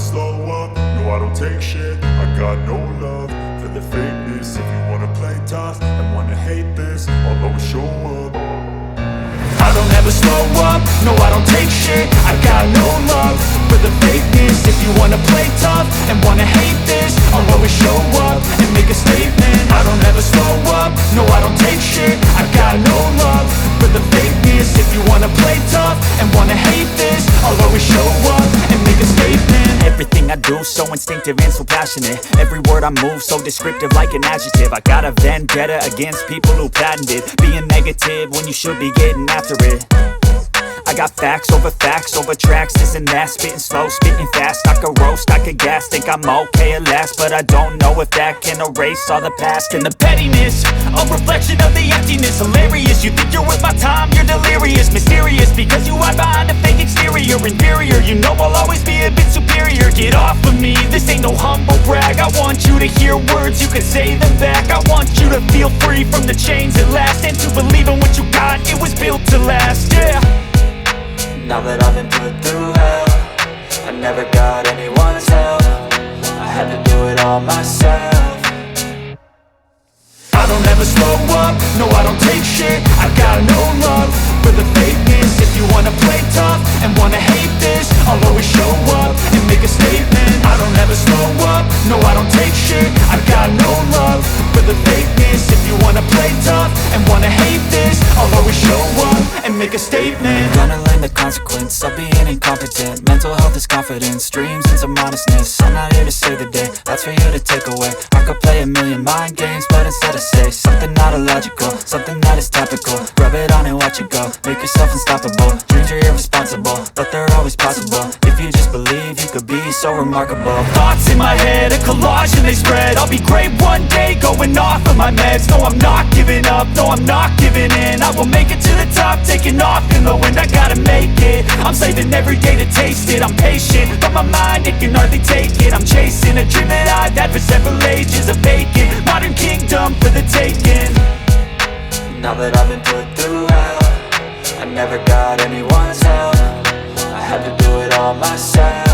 slow up, no I don't take shit. I got no love for the fakeness. If you wanna play tough and wanna hate this, I'll always show up. I don't ever slow up, no I don't take shit. I got no love for the fakeness. If you wanna play tough and wanna hate this, I'll always show up and make a statement. I don't ever slow up, no I don't take shit. I got no love for the fakeness. If you wanna play tough and wanna hate this, I'll always show up and make a statement. Everything I do so instinctive and so passionate. Every word I move so descriptive like an adjective. I got a vendetta against people who patented being negative when you should be getting after it. I got facts over tracks, this and that. Spitting slow, spitting fast, I could roast, I could gas. Think I'm okay at last, but I don't know if that can erase all the past. And the pettiness, a reflection of the emptiness. Hilarious, you think you're worth my time, you're delirious. Mysterious, because you hide behind a fake exterior. Inferior, you know I'll always be a bit superior. Get off of me, this ain't no humble brag. I want you to hear words, you can say them back. I want you to feel free from the chains at last, and to believe in what you got, it was built to last, yeah. Now that I've been put through hell, I never got anyone's help. I had to do it all myself. I don't ever slow up, no I don't take shit. I got no love for the fakeness. If you wanna play tough and wanna hate this, I'll always show up and make a statement. I don't ever slow up, no I don't take shit. I got no love for the fakeness. If you wanna play tough and wanna hate this, I'll always show up and make a statement. Gonna learn the consequence of being incompetent. Mental health is confidence, dreams and some honestness. I'm not here to save the day, that's for you to take away. I could play a million mind games, but instead I say something not illogical, something that is topical. Rub it on and watch it go, make yourself unstoppable. Dreams are irresponsible, but they're always possible. If you just believe, you could be so remarkable. Thoughts in my head, a collage and they spread. I'll be great one day, going off of my meds. No, I'm not giving up, no, I'm not giving in. I will make it to the top, taking off in the wind. I gotta make it, I'm saving every day to taste it. I'm patient, but my mind, it can hardly take it. I'm chasing a dream that I've had for several ages. A vacant, modern kingdom for the taking. Now that I've been put through hell, I never got anyone's help. I had to do it all myself.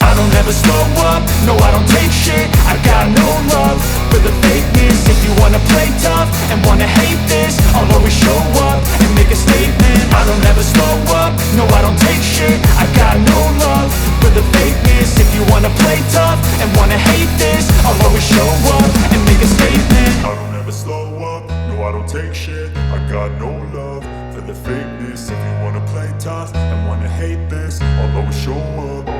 I don't ever slow up, no I don't take shit. I got no love for the fakeness. If you wanna play tough and wanna hate this, I'll always show up and make a statement. I don't ever slow up, no I don't take shit. I got no love for the fakeness. If you wanna play tough and wanna hate this, I'll always show up and make a statement. I don't ever slow up, no I don't take shit. I got no love for the fakeness. If you wanna play tough and wanna hate this, I'll always show up.